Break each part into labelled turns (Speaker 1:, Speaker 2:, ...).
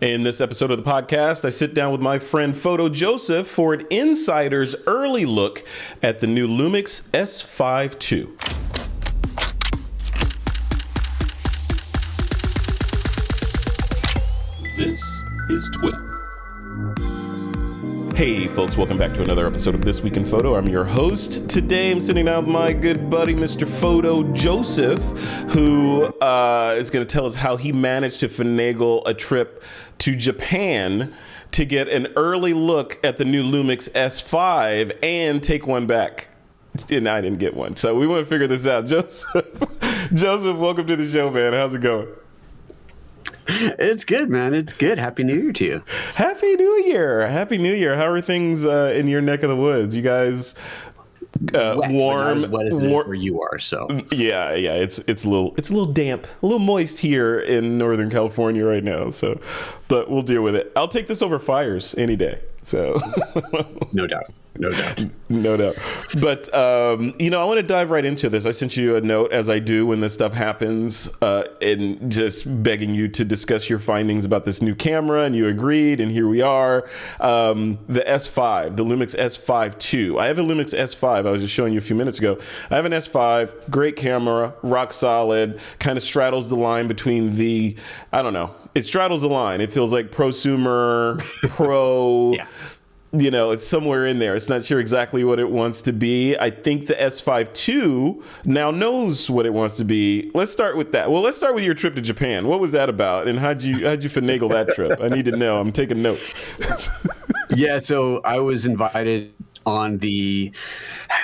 Speaker 1: In this episode of the podcast, I sit down with my friend PhotoJoseph for an insider's early look at the new LUMIX S5II. This is TWiP. Hey folks, welcome back to another episode of This Week in Photo. I'm your host. Today I'm sitting down with my good buddy, Mr. PhotoJoseph, who is going to tell us how he managed to finagle a trip to Japan to get an early look at the new LUMIX S5 and take one back. And I didn't get one. So we want to figure this out. Joseph, welcome to the show, man. How's it going?
Speaker 2: It's good, man. It's good. Happy New Year to you.
Speaker 1: Happy New Year. Happy New Year. How are things in your neck of the woods? You guys
Speaker 2: Wet,
Speaker 1: warm?
Speaker 2: What is it where you are? So
Speaker 1: yeah. It's a little damp, a little moist here in Northern California right now. So, but we'll deal with it. I'll take this over fires any day. So,
Speaker 2: no doubt.
Speaker 1: But, I want to dive right into this. I sent you a note, as I do when this stuff happens, and just begging you to discuss your findings about this new camera, and you agreed, and here we are. The S5, the LUMIX S5II. I have a LUMIX S5. I was just showing you a few minutes ago. I have an S5, great camera, rock solid, kind of straddles the line between the, I don't know, it straddles the line. It feels like prosumer, pro...
Speaker 2: Yeah.
Speaker 1: You know, it's somewhere in there. It's not sure exactly what it wants to be. I think the S5II now knows what it wants to be. Let's start with that. Well, let's start with your trip to Japan. What was that about? And how'd you finagle that trip? I need to know. I'm taking notes.
Speaker 2: Yeah, so I was invited on the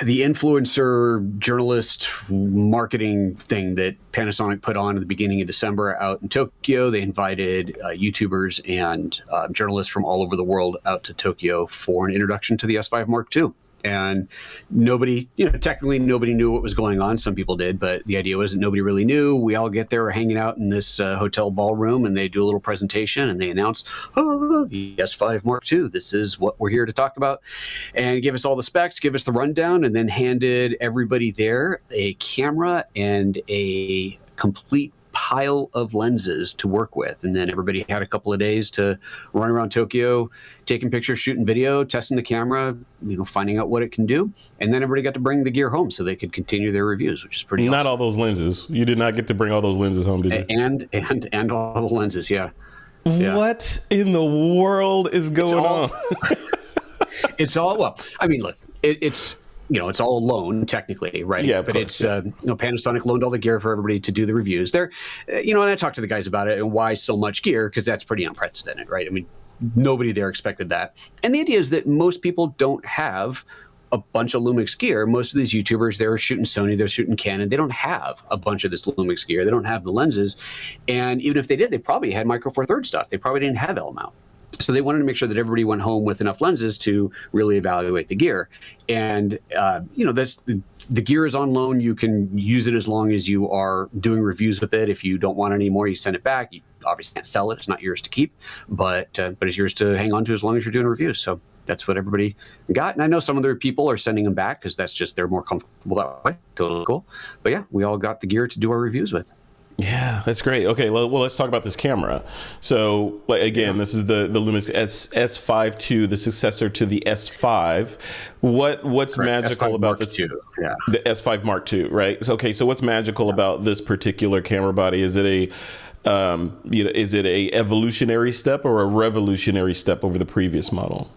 Speaker 2: influencer journalist marketing thing that Panasonic put on at the beginning of December out in Tokyo. They invited YouTubers and journalists from all over the world out to Tokyo for an introduction to the S5 Mark II. And nobody, technically nobody knew what was going on. Some people did, but the idea was that nobody really knew. We all get there hanging out in this hotel ballroom, and they do a little presentation, and they announce, the S5 Mark II. This is what we're here to talk about. And give us all the specs, give us the rundown, and then handed everybody there a camera and a complete pile of lenses to work with. And then everybody had a couple of days to run around Tokyo, taking pictures, shooting video, testing the camera, finding out what it can do. And then everybody got to bring the gear home so they could continue their reviews, which is pretty awesome.
Speaker 1: Not all those lenses. You did not get to bring all those lenses home, did you?
Speaker 2: And all the lenses, yeah.
Speaker 1: What in the world is going on?
Speaker 2: It's all, well, I mean, look, it's all a loan technically, right?
Speaker 1: Yeah,
Speaker 2: but
Speaker 1: course,
Speaker 2: it's, Panasonic loaned all the gear for everybody to do the reviews there. And I talked to the guys about it and why so much gear, because that's pretty unprecedented, right? I mean, nobody there expected that. And the idea is that most people don't have a bunch of LUMIX gear. Most of these YouTubers, they're shooting Sony, they're shooting Canon. They don't have a bunch of this LUMIX gear. They don't have the lenses. And even if they did, they probably had Micro Four Thirds stuff. They probably didn't have LMount. So they wanted to make sure that everybody went home with enough lenses to really evaluate the gear. And, that's the gear is on loan. You can use it as long as you are doing reviews with it. If you don't want it anymore, you send it back. You obviously can't sell it. It's not yours to keep, but it's yours to hang on to as long as you're doing reviews. So that's what everybody got. And I know some other people are sending them back because that's just, they're more comfortable that way. Totally cool. But yeah, we all got the gear to do our reviews with.
Speaker 1: Yeah, that's great. Okay, well, let's talk about this camera. So, this is the LUMIX S5II, the successor to the S5. What's
Speaker 2: Correct.
Speaker 1: magical
Speaker 2: S5
Speaker 1: about
Speaker 2: Mark
Speaker 1: this?
Speaker 2: II. Yeah.
Speaker 1: The S5 Mark II, right? So what's magical about this particular camera body? Is it a evolutionary step or a revolutionary step over the previous model?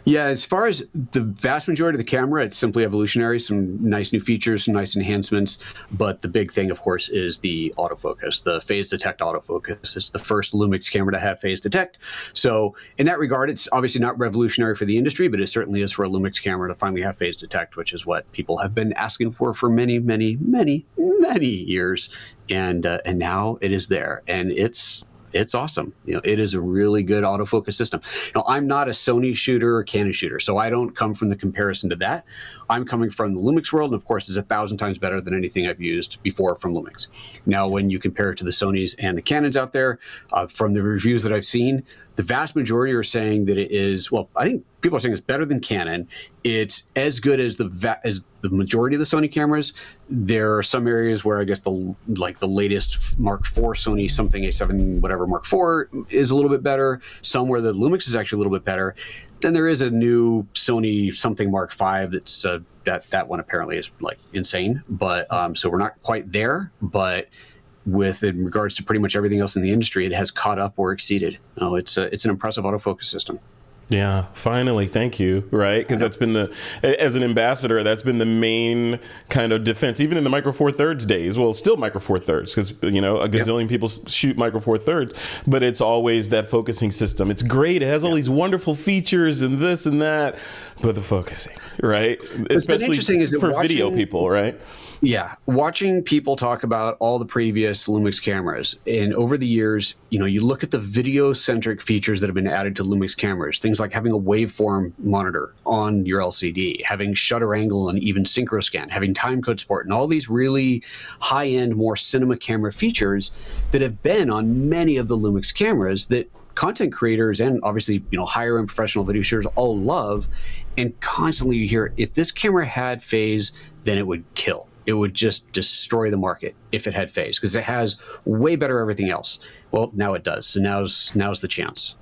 Speaker 2: Yeah, as far as the vast majority of the camera, it's simply evolutionary, some nice new features, some nice enhancements. But the big thing, of course, is the autofocus, the phase detect autofocus. It's the first LUMIX camera to have phase detect. So in that regard, it's obviously not revolutionary for the industry, but it certainly is for a LUMIX camera to finally have phase detect, which is what people have been asking for many, many, many, many years. And now it is there. And it's awesome. It is a really good autofocus system. I'm not a Sony shooter or Canon shooter, so I don't come from the comparison to that. I'm coming from the LUMIX world, and of course, it's 1,000 times better than anything I've used before from LUMIX. Now, when you compare it to the Sonys and the Canons out there, from the reviews that I've seen, the vast majority are saying that it is, well, I think people are saying it's better than Canon. It's as good as the majority of the Sony cameras. There are some areas where I guess the latest Mark IV Sony something A7 whatever Mark IV is a little bit better. Some where the Lumix is actually a little bit better. Then there is a new Sony something Mark V that's that one apparently is like insane. But so we're not quite there, but in regards to pretty much everything else in the industry, it has caught up or exceeded. Oh, it's an impressive autofocus system.
Speaker 1: Yeah, finally, thank you, right? Because that's been as an ambassador, that's been the main kind of defense, even in the Micro Four Thirds days. Well, still Micro Four Thirds, because, a gazillion people shoot Micro Four Thirds, but it's always that focusing system. It's great. It has all these wonderful features and this and that, but the focusing, right? Especially
Speaker 2: interesting is
Speaker 1: for video people, right?
Speaker 2: Yeah, watching people talk about all the previous Lumix cameras, and over the years, you look at the video-centric features that have been added to Lumix cameras, things like having a waveform monitor on your LCD, having shutter angle and even synchro scan, having timecode support, and all these really high-end, more cinema camera features that have been on many of the Lumix cameras that content creators and obviously higher end professional video shooters all love. And constantly you hear, if this camera had phase, then it would kill. It would just destroy the market if it had phase, because it has way better everything else. Well, now it does. So now's the chance.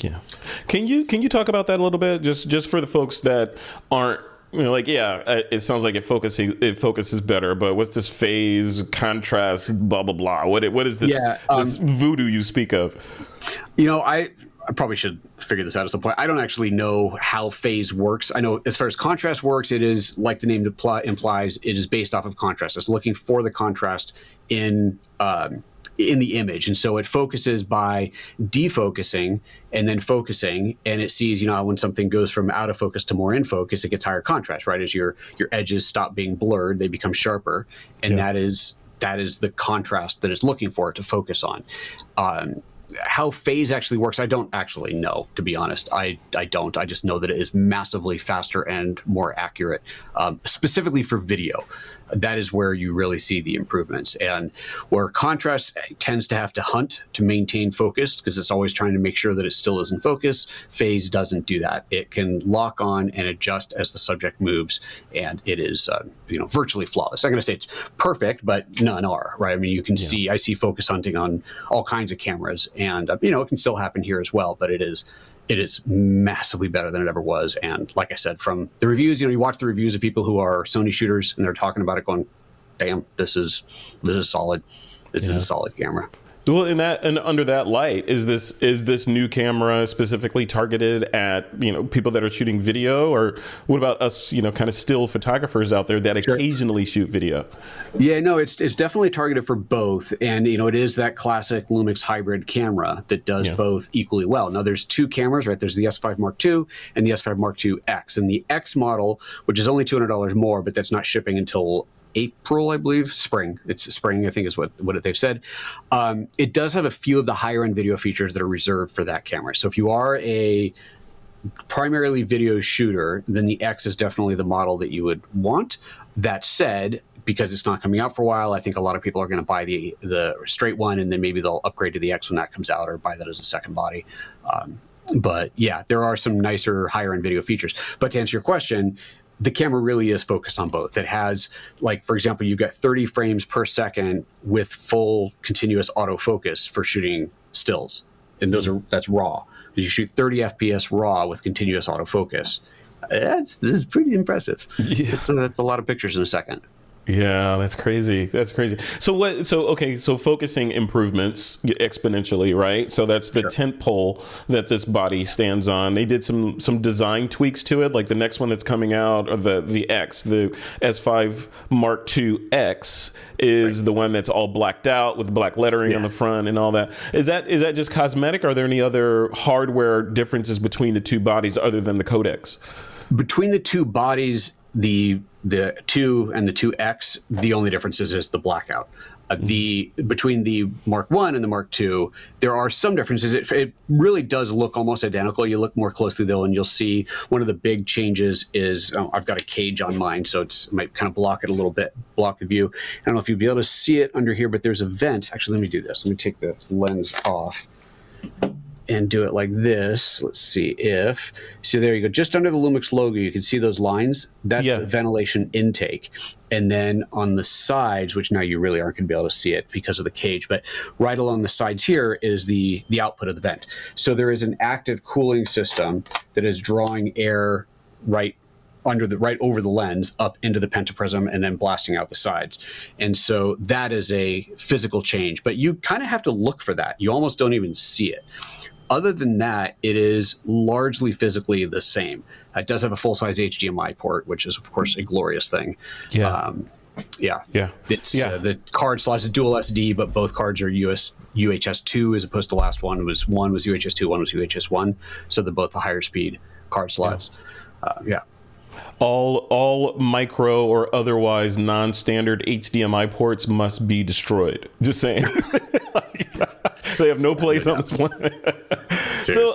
Speaker 1: Yeah. Can you talk about that a little bit, just for the folks that aren't it sounds like it focuses better, but what's this phase, contrast, blah blah blah? What is this, this voodoo you speak of?
Speaker 2: I probably should figure this out at some point. I don't actually know how phase works. I know as far as contrast works, it is like the name implies, it is based off of contrast. It's looking for the contrast in the image, and so it focuses by defocusing and then focusing, and it sees when something goes from out of focus to more in focus, it gets higher contrast, right? As your edges stop being blurred, they become sharper, and that is the contrast that it's looking for it to focus on. How phase actually works, I don't actually know, to be honest. I don't. I just know that it is massively faster and more accurate, specifically for video. That is where you really see the improvements. And where contrast tends to have to hunt to maintain focus, because it's always trying to make sure that it still is in focus, phase doesn't do that. It can lock on and adjust as the subject moves, and it is virtually flawless. I'm going to say it's perfect, but none are, right? I mean, you can see, I see focus hunting on all kinds of cameras, and it can still happen here as well, but it is massively better than it ever was. And like I said, from the reviews, you watch the reviews of people who are Sony shooters, and they're talking about it going, damn, this is solid. This is a solid camera.
Speaker 1: Well, and under that light, is this new camera specifically targeted at people that are shooting video, or what about us kind of still photographers out there that occasionally shoot video?
Speaker 2: Yeah, no, it's definitely targeted for both, and it is that classic Lumix hybrid camera that does both equally well. Now there's two cameras, right? There's the S5 Mark II and the S5 Mark II X, and the X model, which is only $200 more, but that's not shipping until April, I believe. Spring. It's spring, I think, is what they've said. It does have a few of the higher end video features that are reserved for that camera. So if you are a primarily video shooter, then the X is definitely the model that you would want. That said, because it's not coming out for a while, I think a lot of people are going to buy the straight one, and then maybe they'll upgrade to the X when that comes out, or buy that as a second body. But yeah, there are some nicer higher end video features. But to answer your question, the camera really is focused on both. It has, like, for example, you've got 30 frames per second with full continuous autofocus for shooting stills. And that's raw. You shoot 30 FPS raw with continuous autofocus. This is pretty impressive. Yeah. That's a lot of pictures in a second.
Speaker 1: Yeah, that's crazy. That's crazy. So focusing improvements exponentially, right? So that's the tent pole that this body stands on. They did some design tweaks to it, like the next one that's coming out, or the X, the S5 Mark II X is the one that's all blacked out with black lettering on the front and all that. Is that just cosmetic? Are there any other hardware differences between the two bodies other than the codecs?
Speaker 2: Between the two bodies, the 2 and the 2X, the only difference is the blackout. Between the Mark I and the Mark II, there are some differences. It really does look almost identical. You look more closely though, and you'll see one of the big changes is I've got a cage on mine, so it might kind of block it a little bit, block the view. I don't know if you'll be able to see it under here, but there's a vent. Actually, let me do this. Let me take the lens off. and do it like this. Let's see if, there you go. Just under the LUMIX logo, you can see those lines. That's ventilation intake. And then on the sides, which now you really aren't going to be able to see it because of the cage, but right along the sides here is the output of the vent. So there is an active cooling system that is drawing air right over the lens up into the pentaprism and then blasting out the sides. And so that is a physical change, but you kind of have to look for that. You almost don't even see it. Other than that, it is largely physically the same. It does have a full-size HDMI port, which is, of course, a glorious thing. The card slots, a dual SD, but both cards are UHS 2 as opposed to the last one was UHS 2, one was UHS 1. So they're both the higher speed card slots.
Speaker 1: All micro or otherwise non-standard HDMI ports must be destroyed. Just saying. They have no place on this planet. So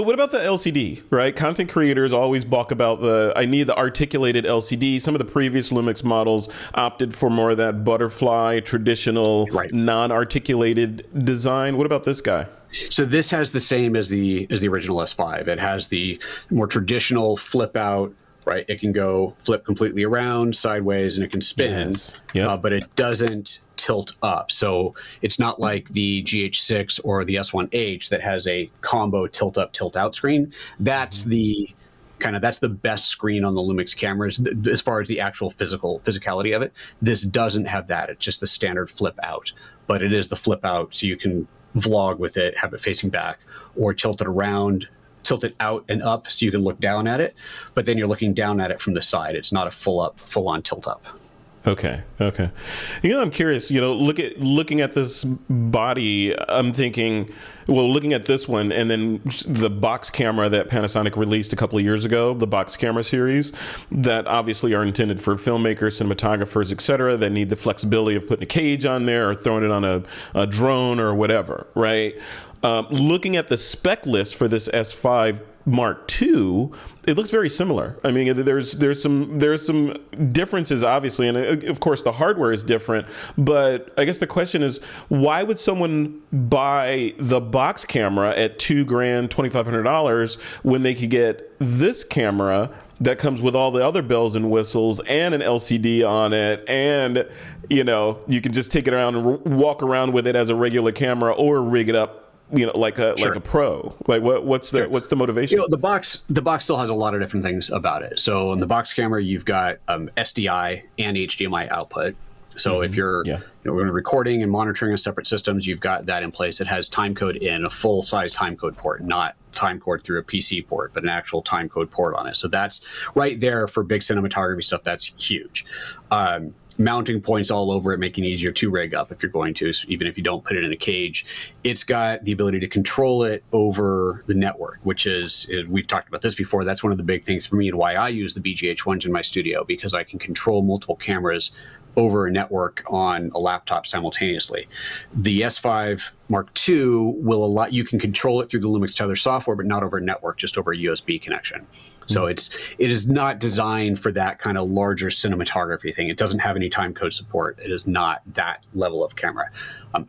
Speaker 1: what about the LCD, right? Content creators always balk about I need the articulated LCD. Some of the previous LUMIX models opted for more of that butterfly, traditional, non-articulated design. What about this guy?
Speaker 2: So this has the same as the original S5. It has the more traditional flip out, right? It can go flip completely around, sideways, and it can spin, but it doesn't tilt up. So it's not like the GH6 or the S1H that has a combo tilt up, tilt out screen. That's that's the best screen on the LUMIX cameras as far as the actual physicality of it. This doesn't have that. It's just the standard flip out, but it is the flip out, so you can vlog with it, have it facing back, or tilt it around, tilt it out and up so you can look down at it, but then you're looking down at it from the side. It's not a full on tilt up.
Speaker 1: Okay. I'm curious, looking at this body, I'm thinking, looking at this one and then the box camera that Panasonic released a couple of years ago, the box camera series that obviously are intended for filmmakers, cinematographers, etc., that need the flexibility of putting a cage on there or throwing it on a drone or whatever, right? Looking at the spec list for this S5 Mark II, it looks very similar. I mean, there's some differences, obviously, and of course the hardware is different. But I guess the question is, why would someone buy the box camera at $2,000, $2,500 when they could get this camera that comes with all the other bells and whistles and an LCD on it, and you can just take it around and walk around with it as a regular camera or rig it up like a pro? Like what's the motivation?
Speaker 2: The box still has a lot of different things about it. So in the box camera, you've got SDI and HDMI output. So if you're recording and monitoring on separate systems, you've got that in place. It has timecode in, a full-size timecode port, not timecode through a PC port, but an actual timecode port on it. So that's right there for big cinematography stuff. That's huge. Mounting points all over it, making it easier to rig up if you're going to, so even if you don't put it in a cage. It's got the ability to control it over the network, which is, we've talked about this before, that's one of the big things for me and why I use the BGH ones in my studio, because I can control multiple cameras over a network on a laptop simultaneously. The S5 Mark II will allow, you can control it through the LUMIX Tether software, but not over a network, just over a USB connection. So it is not designed for that kind of larger cinematography thing. It doesn't have any timecode support. It is not that level of camera.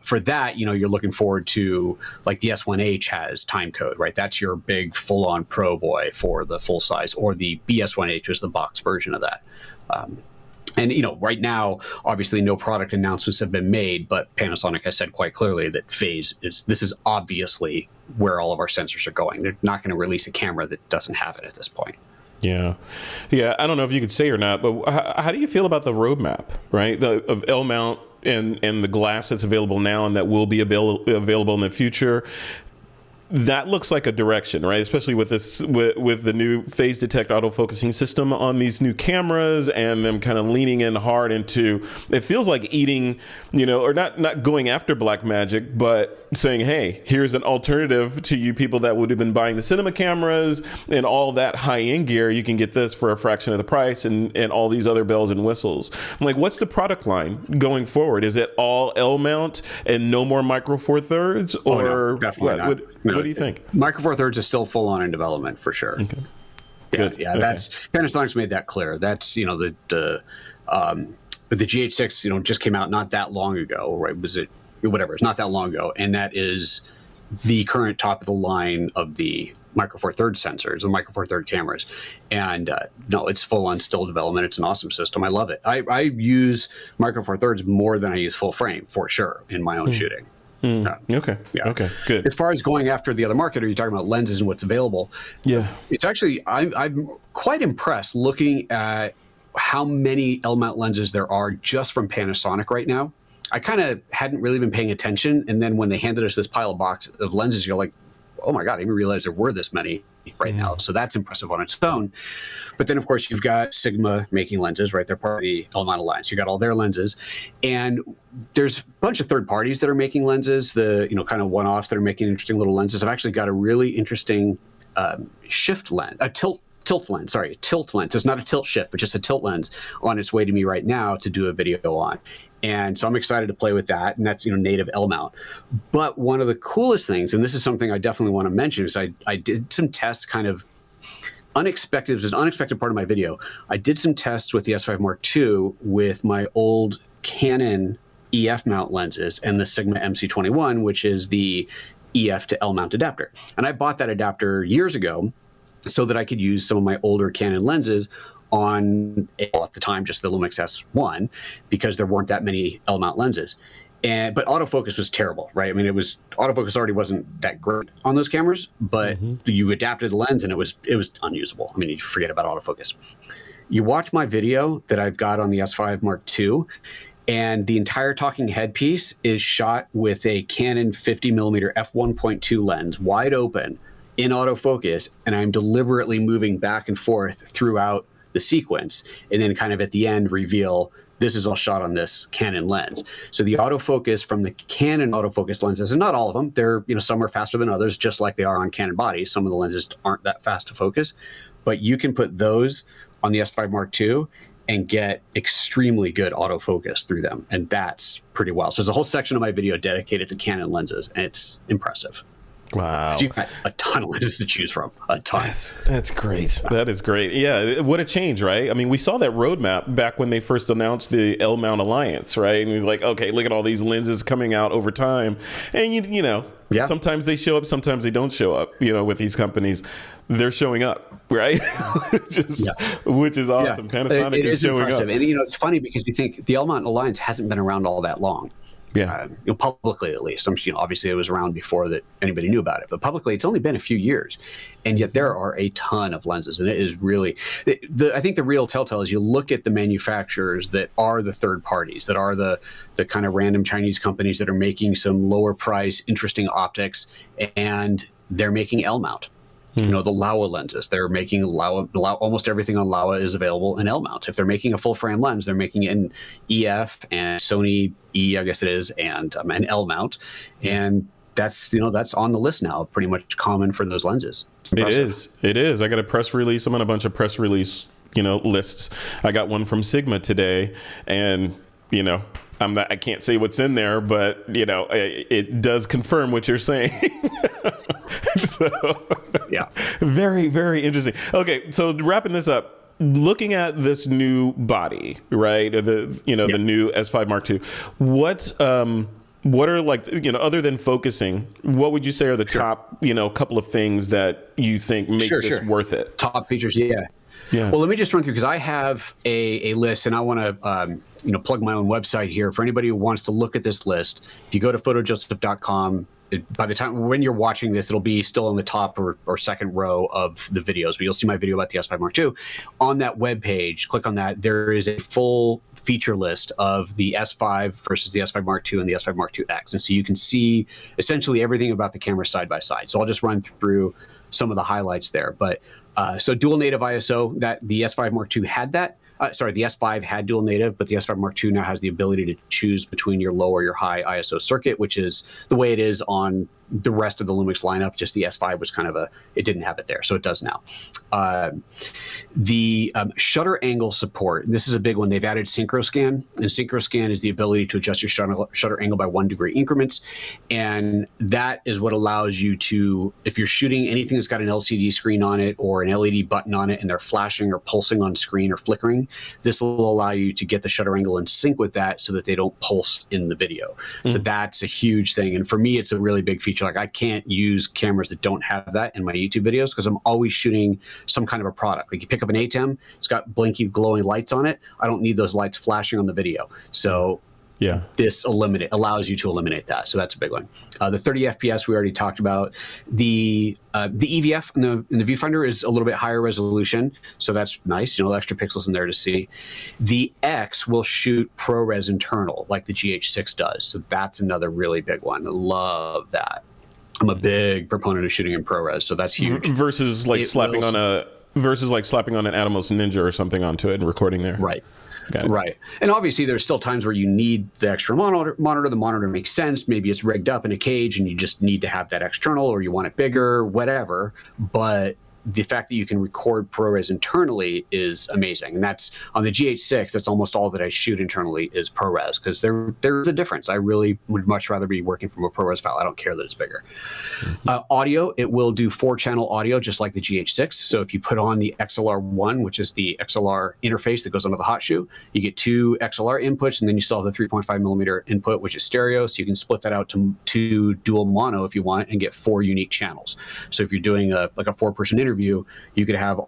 Speaker 2: For that, you're looking forward to, like the S1H has timecode, right? That's your big full-on pro boy for the full size, or the BS1H is the box version of that. And, right now, obviously no product announcements have been made, but Panasonic has said quite clearly that this is obviously where all of our sensors are going. They're not going to release a camera that doesn't have it at this point.
Speaker 1: Yeah. I don't know if you could say or not, but how do you feel about the roadmap, right? Of LMount and the glass that's available now and that will be available in the future? That looks like a direction, right? Especially with this, with the new phase detect autofocusing system on these new cameras, and them kind of leaning in hard into. It feels like eating, or not going after Blackmagic, but saying, hey, here's an alternative to you people that would have been buying the cinema cameras and all that high end gear. You can get this for a fraction of the price, and all these other bells and whistles. I'm like, what's the product line going forward? Is it all L mount and no more Micro Four Thirds, or
Speaker 2: no, definitely not.
Speaker 1: What do you think?
Speaker 2: Micro Four Thirds is still full on in development for sure.
Speaker 1: Okay.
Speaker 2: Good. Yeah, that's Panasonic's made that clear. That's the GH6 just came out not that long ago, right? Was it whatever? It's not that long ago, and that is the current top of the line of the Micro Four Thirds sensors and Micro Four Third cameras. And no, it's full on still development. It's an awesome system. I love it. I use Micro Four Thirds more than I use full frame for sure in my own shooting.
Speaker 1: Okay.
Speaker 2: Yeah.
Speaker 1: Okay. Good.
Speaker 2: As far as going after the other market, are you talking about lenses and what's available?
Speaker 1: Yeah.
Speaker 2: It's actually, I'm quite impressed looking at how many LMount lenses there are just from Panasonic right now. I kind of hadn't really been paying attention. And then when they handed us this pile of box of lenses, you're like, oh my God, I didn't even realize there were this many right now. So that's impressive on its own. But then, of course, you've got Sigma making lenses, right? They're part of the LMount Alliance. You got all their lenses. And there's a bunch of third parties that are making lenses, the kind of one-offs that are making interesting little lenses. I've actually got a really interesting shift lens, a tilt lens. Sorry, a tilt lens. It's not a tilt shift, but just a tilt lens on its way to me right now to do a video on. And so I'm excited to play with that, and that's native L-mount. But one of the coolest things, and this is something I definitely want to mention, is I did some tests, kind of unexpected. It was an unexpected part of my video. I did some tests with the S5 Mark II with my old Canon EF mount lenses and the Sigma MC21, which is the EF to L-mount adapter. And I bought that adapter years ago so that I could use some of my older Canon lenses on, at the time, just the LUMIX S1, because there weren't that many L-mount lenses. But autofocus was terrible, right? I mean, autofocus already wasn't that great on those cameras, but you adapted the lens and it was unusable. I mean, you forget about autofocus. You watch my video that I've got on the S5 Mark II, and the entire talking head piece is shot with a Canon 50mm f1.2 lens, wide open, in autofocus, and I'm deliberately moving back and forth throughout the sequence, and then kind of at the end reveal this is all shot on this Canon lens. So the autofocus from the Canon autofocus lenses, and not all of them, they're some are faster than others, just like they are on Canon bodies. Some of the lenses aren't that fast to focus, but you can put those on the S5 Mark II and get extremely good autofocus through them, and that's pretty wild. So there's a whole section of my video dedicated to Canon lenses, and it's impressive.
Speaker 1: Wow.
Speaker 2: So you've got a ton of lenses to choose from. A ton.
Speaker 1: That's great. That is great. Yeah. What a change, right? I mean, we saw that roadmap back when they first announced the LMount Alliance, right? And it was like, okay, look at all these lenses coming out over time. And, sometimes they show up, sometimes they don't show up, with these companies. They're showing up, right? Which is awesome.
Speaker 2: Yeah.
Speaker 1: Panasonic is showing
Speaker 2: impressive.
Speaker 1: up.
Speaker 2: And, it's funny because you think the LMount Alliance hasn't been around all that long.
Speaker 1: Yeah.
Speaker 2: Publicly at least. Obviously it was around before that anybody knew about it, but publicly it's only been a few years, and yet there are a ton of lenses, and it is really. I think the real telltale is you look at the manufacturers that are the third parties, that are the kind of random Chinese companies that are making some lower price, interesting optics, and they're making L-mount. The Laowa lenses, they're making Laowa, almost everything on Laowa is available in L-mount. If they're making a full frame lens, they're making it in EF and Sony E, I guess it is, and an L-mount. And that's on the list now, pretty much common for those lenses.
Speaker 1: It is. I got a press release. I'm on a bunch of press release, lists. I got one from Sigma today, and, I can't say what's in there, but it does confirm what you're saying. So,
Speaker 2: yeah,
Speaker 1: very, very interesting. Okay, so wrapping this up, looking at this new body, right? The new S5 Mark II. What are other than focusing, what would you say are the top couple of things that you think make this worth it?
Speaker 2: Top features, yeah. Well, let me just run through, because I have a list, and I want to plug my own website here for anybody who wants to look at this list. If you go to PhotoJoseph.com, by the time when you're watching this, it'll be still in the top or second row of the videos, but you'll see my video about the S5 Mark II. On that web page, click on that. There is a full feature list of the S5 versus the S5 Mark II and the S5 Mark IIX, and so you can see essentially everything about the camera side by side. So I'll just run through some of the highlights there, but. So dual native ISO, that the S5 Mark II had that. The S5 had dual native, but the S5 Mark II now has the ability to choose between your low or your high ISO circuit, which is the way it is on the rest of the Lumix lineup. Just the S5 was kind of it didn't have it there, so it does now. The shutter angle support, this is a big one. They've added SynchroScan, and SynchroScan is the ability to adjust your shutter angle by 1 degree increments, and that is what allows you to, if you're shooting anything that's got an LCD screen on it or an LED button on it and they're flashing or pulsing on screen or flickering, this will allow you to get the shutter angle in sync with that so that they don't pulse in the video. So that's a huge thing, and for me it's a really big feature feature. Like I can't use cameras that don't have that in my YouTube videos because I'm always shooting some kind of a product. Like you pick up an ATEM, it's got blinky glowing lights on it. I don't need those lights flashing on the video. So
Speaker 1: yeah,
Speaker 2: this allows you to eliminate that. So that's a big one. The 30 FPS we already talked about. The EVF in the viewfinder is a little bit higher resolution, so that's nice. Extra pixels in there to see. The X will shoot ProRes internal like the GH6 does, so that's another really big one. I love that. I'm a big proponent of shooting in ProRes, so that's huge.
Speaker 1: Versus like slapping on an Atomos Ninja or something onto it and recording there.
Speaker 2: Right. Right. And obviously there's still times where you need the extra monitor. The monitor makes sense. Maybe it's rigged up in a cage and you just need to have that external, or you want it bigger, whatever. But the fact that you can record ProRes internally is amazing. And that's on the GH6, that's almost all that I shoot internally is ProRes, because there's a difference. I really would much rather be working from a ProRes file. I don't care that it's bigger. Audio, it will do 4-channel audio just like the GH6. So if you put on the XLR1, which is the XLR interface that goes onto the hot shoe, you get 2 XLR inputs, and then you still have the 3.5 millimeter input, which is stereo. So you can split that out to dual mono if you want and get 4 unique channels. So if you're doing a 4-person interview, you could have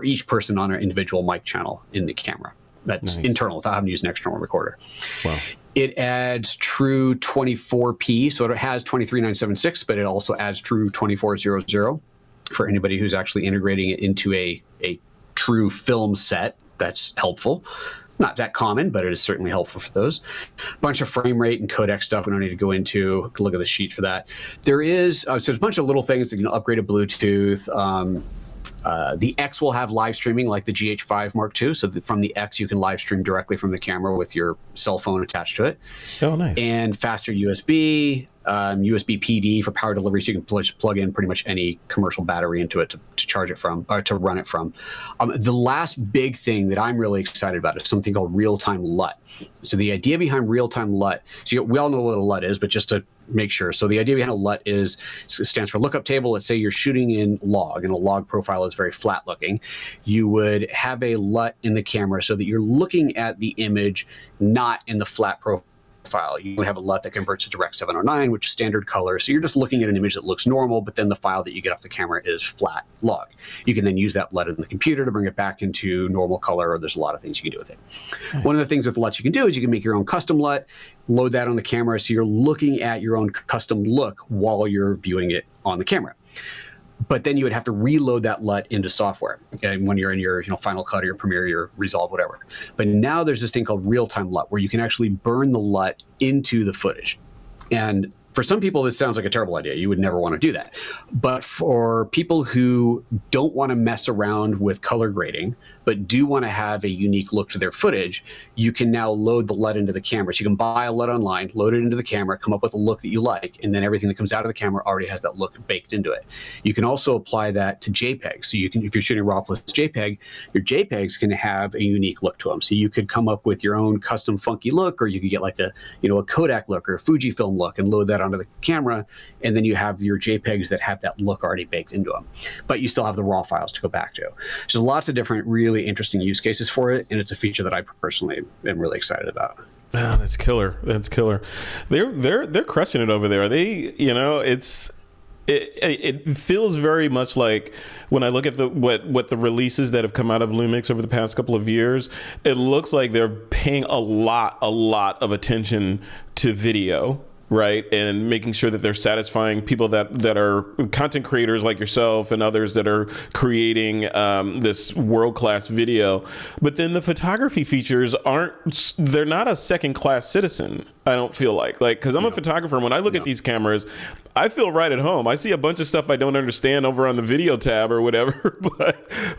Speaker 2: each person on an individual mic channel in the camera. That's nice. Internal, without having to use an external recorder. Wow. It adds true 24p, so it has 23976, but it also adds true 2400 for anybody who's actually integrating it into a true film set. That's helpful. Not that common, but it is certainly helpful for those. Bunch of frame rate and codec stuff we don't need to go into. Look at the sheet for that. There is, so there's a bunch of little things that upgrade to Bluetooth. The X will have live streaming like the GH5 Mark II. So from the X, you can live stream directly from the camera with your cell phone attached to it.
Speaker 1: Oh, nice. And
Speaker 2: faster USB, USB PD for power delivery. So you can plug in pretty much any commercial battery into it to charge it from, or to run it from. The last big thing that I'm really excited about is something called real-time LUT. So the idea behind real-time LUT, so we all know what a LUT is, but just to make sure. So the idea behind a LUT stands for lookup table. Let's say you're shooting in log, and a log profile is very flat looking. You would have a LUT in the camera so that you're looking at the image, not in the flat profile. You have a LUT that converts it to Rec 709, which is standard color. So you're just looking at an image that looks normal, but then the file that you get off the camera is flat log. You can then use that LUT in the computer to bring it back into normal color, or there's a lot of things you can do with it. One of the things with LUTs you can do is you can make your own custom LUT, load that on the camera, so you're looking at your own custom look while you're viewing it on the camera. But then you would have to reload that LUT into software, okay, when you're in your Final Cut or your Premiere, your Resolve, whatever. But now there's this thing called real-time LUT, where you can actually burn the LUT into the footage. And for some people, this sounds like a terrible idea. You would never want to do that. But for people who don't want to mess around with color grading, but do want to have a unique look to their footage, you can now load the LUT into the camera. So you can buy a LUT online, load it into the camera, come up with a look that you like, and then everything that comes out of the camera already has that look baked into it. You can also apply that to JPEG. So you can, if you're shooting RAW plus JPEG, your JPEGs can have a unique look to them. So you could come up with your own custom funky look, or you could get like a Kodak look or a Fujifilm look and load that onto the camera, and then you have your JPEGs that have that look already baked into them. But you still have the RAW files to go back to. So lots of different really interesting use cases for it, and it's a feature that I personally am really excited about.
Speaker 1: Oh, that's killer. That's killer. They're crushing it over there. They, it feels very much like when I look at what the releases that have come out of LUMIX over the past couple of years, it looks like they're paying a lot of attention to video, right? And making sure that they're satisfying people that are content creators like yourself and others that are creating this world-class video. But then the photography features they're not a second-class citizen, I don't feel like because I'm a photographer, and when I look at these cameras, I feel right at home. I see a bunch of stuff I don't understand over on the video tab or whatever,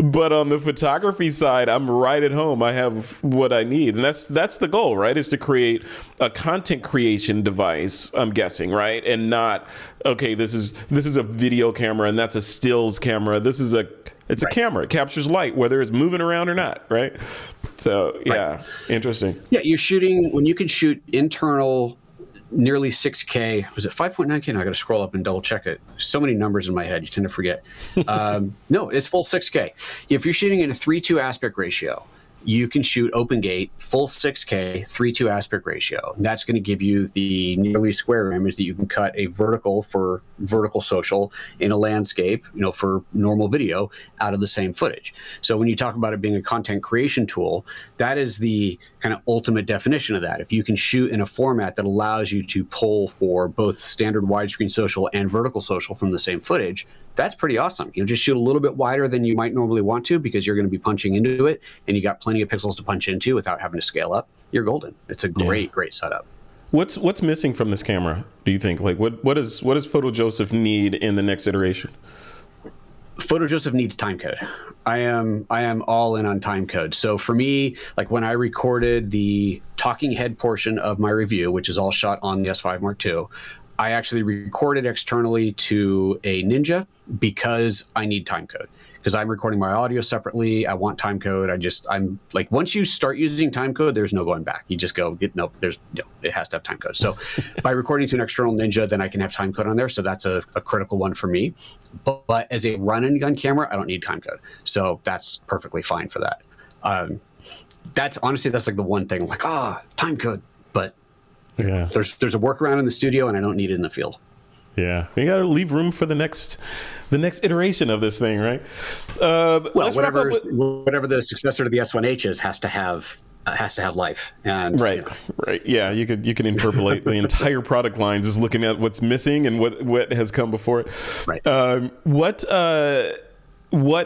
Speaker 1: but on the photography side, I'm right at home. I have what I need, and that's the goal, right? Is to create a content creation device, I'm guessing, right? And not, okay, this is a video camera and that's a stills camera. It's a camera. It captures light, whether it's moving around or not, right? So yeah, interesting.
Speaker 2: Yeah, you're shooting when you can shoot internal nearly 6K. Was it 5.9K? No, I got to scroll up and double check it. So many numbers in my head, you tend to forget. No, it's full 6K. If you're shooting in a 3:2 aspect ratio, you can shoot open gate, full 6K, 3:2 aspect ratio. And that's going to give you the nearly square image that you can cut a vertical for vertical social in a landscape, for normal video out of the same footage. So when you talk about it being a content creation tool, that is the kind of ultimate definition of that. If you can shoot in a format that allows you to pull for both standard widescreen social and vertical social from the same footage, that's pretty awesome. Just shoot a little bit wider than you might normally want to because you're going to be punching into it and you got plenty of pixels to punch into without having to scale up. You're golden. It's a great setup.
Speaker 1: What's missing from this camera, do you think? Like what does PhotoJoseph need in the next iteration?
Speaker 2: PhotoJoseph needs timecode. I am all in on timecode. So for me, like when I recorded the talking head portion of my review, which is all shot on the S5 Mark II, I actually recorded externally to a Ninja because I need timecode. Because I'm recording my audio separately, I want timecode. I'm like, once you start using timecode, there's no going back. You just go, it has to have timecode. So by recording to an external Ninja, then I can have timecode on there. So that's a critical one for me. But as a run and gun camera, I don't need timecode. So that's perfectly fine for that. That's like the one thing, like, timecode. But
Speaker 1: yeah,
Speaker 2: there's a workaround in the studio and I don't need it in the field.
Speaker 1: Yeah, you got to leave room for the next iteration of this thing, right?
Speaker 2: Whatever the successor to the S1H is has to have life. And
Speaker 1: right. Yeah, you can interpolate the entire product line just looking at what's missing and what has come before it.
Speaker 2: Right.
Speaker 1: What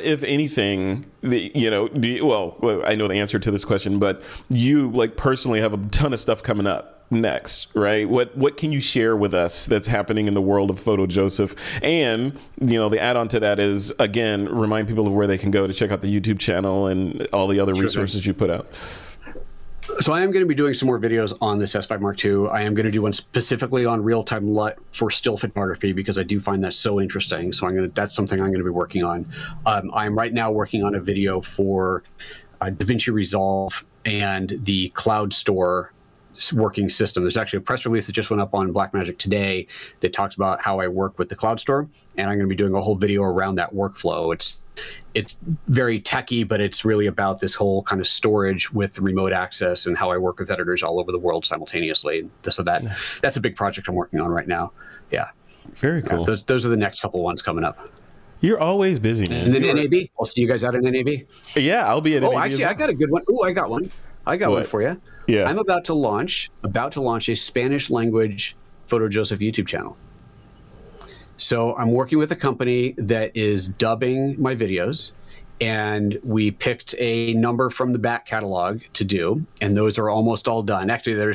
Speaker 1: if anything? I know the answer to this question, but you personally have a ton of stuff coming up next, right? What can you share with us that's happening in the world of PhotoJoseph? And the add-on to that is, again, remind people of where they can go to check out the YouTube channel and all the other resources you put out.
Speaker 2: So I am going to be doing some more videos on this S5 Mark II. I am going to do one specifically on real-time LUT for still photography because I do find that so interesting. So that's something I'm going to be working on. I'm right now working on a video for DaVinci Resolve and the Cloud Store working system. There's actually a press release that just went up on Blackmagic today that talks about how I work with the Cloud Store, and I'm going to be doing a whole video around that workflow. It's very techy, but it's really about this whole kind of storage with remote access and how I work with editors all over the world simultaneously. So that's a big project I'm working on right now. Yeah.
Speaker 1: Very cool.
Speaker 2: Yeah, those are the next couple ones coming up.
Speaker 1: You're always busy, man.
Speaker 2: And then NAB. I'll see you guys out at NAB.
Speaker 1: Yeah, I'll be at NAB.
Speaker 2: Oh, actually, I got a good one. Oh, I got one. One for you.
Speaker 1: Yeah.
Speaker 2: I'm about to launch a Spanish language PhotoJoseph YouTube channel. So I'm working with a company that is dubbing my videos, and we picked a number from the back catalog to do, and those are almost all done. Actually,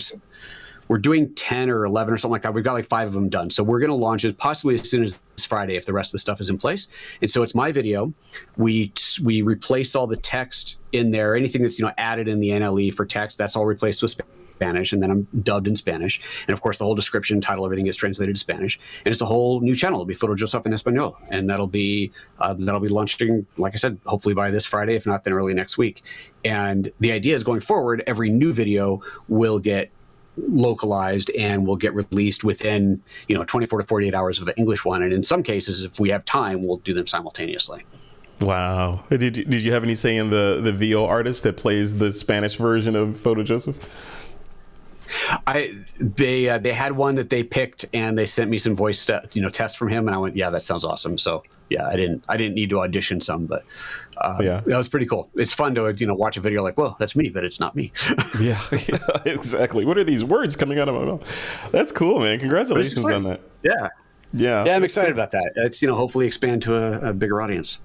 Speaker 2: we're doing 10 or 11 or something like that. We've got 5 of them done. So we're going to launch it possibly as soon as this Friday if the rest of the stuff is in place. And so it's my video. We replace all the text in there. Anything that's added in the NLE for text, that's all replaced with Spanish, and then I'm dubbed in Spanish. And of course, the whole description, title, everything gets translated to Spanish. And it's a whole new channel. It'll be PhotoJoseph en Español, and that'll be launching, like I said, hopefully by this Friday, if not then early next week. And the idea is going forward, every new video will get localized and will get released within 24 to 48 hours of the English one, and in some cases, if we have time, we'll do them simultaneously.
Speaker 1: Wow. Did you have any say in the VO artist that plays the Spanish version of PhotoJoseph?
Speaker 2: They had one that they picked, and they sent me some voice tests from him, and I went, yeah, that sounds awesome. So yeah, I didn't need to audition some, but that was pretty cool. It's fun to watch a video like, well, that's me, but it's not me. yeah,
Speaker 1: exactly. What are these words coming out of my mouth? That's cool, man. Congratulations on that.
Speaker 2: Yeah, I'm excited about that. It's hopefully expand to a bigger audience.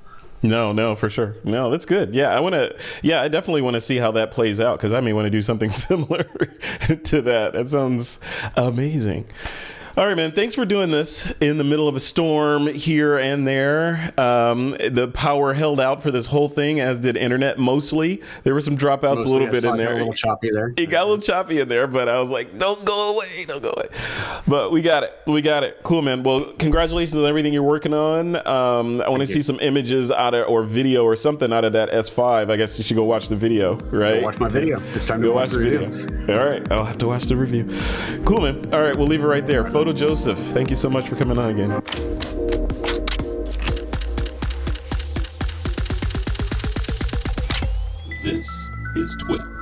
Speaker 1: No, for sure. No, that's good. Yeah, I definitely want to see how that plays out, because I may want to do something similar to that. That sounds amazing. All right, man. Thanks for doing this in the middle of a storm here and there. The power held out for this whole thing, as did internet mostly. There were some dropouts a little bit in there.
Speaker 2: A little choppy there.
Speaker 1: It got a little choppy in there, but I was like, don't go away. But we got it. Cool, man. Well, congratulations on everything you're working on. I want to see some images or video or something out of that S5. I guess you should go watch the video, right?
Speaker 2: Go watch my video. It's time to watch the video.
Speaker 1: All right. I'll have to watch the review. Cool, man. All right. We'll leave it right there. PhotoJoseph, thank you so much for coming on again.
Speaker 3: This is TWiP.